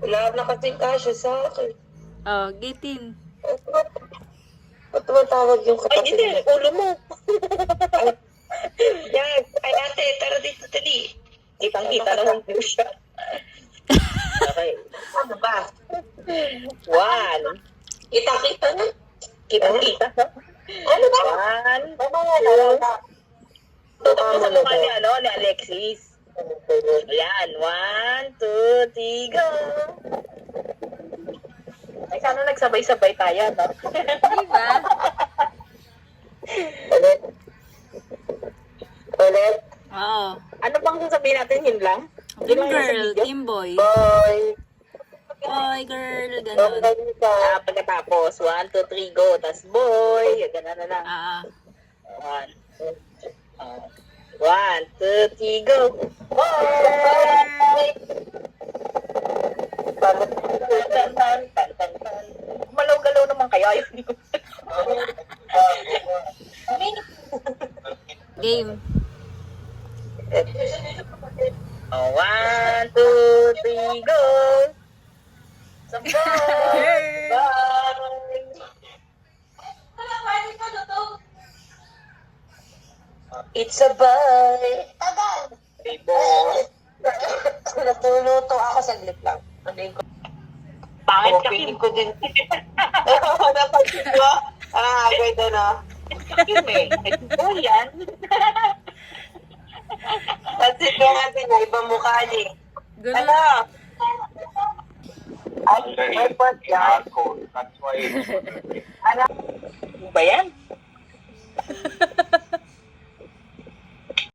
Wala na kasing kasya sa akin. Oh, gitin. Ba't tumatawag yung Ay, kapatid hindi. mo? Ulo mo. Yan. Ay, ate, tara dito, dali. Kitang-kita naman po siya. Okay. Ano ba? 1. Kita-kita na. Kitang-kita. Ano ba? 1. Ano nga lang? Tutok mo sa mukha ni, ni Alexis. Ayan. 1, 2, 3, go! Ay, sana nagsabay-sabay tayo, no? Di ba? Ulit. Ulit. Oo. Ano bang sasabihin natin? Yun lang? Team girl, team boy. Boy. Boy, girl, ganun. Pagkatapos, 1, 2, 3, go. Tas boy. Ganun na lang. Ah, 1, 2, 3, go. Boy! Malaw-galaw naman kayo. Ayun. game. 1, 2, 3, go. Sabay! Bye! It's a bye. Tagal. Ribbon. Natuluto ako saglit lang. Ano ko? Pangit ka, Feeling Kim. ko din. Napansin ko? Ganda na. Kim eh. Ito yan. Pansin ko nga din, ibang mukha niya. Ganun. Ano? Ay, may part yan. That's why it's Ano? Ano ba yan?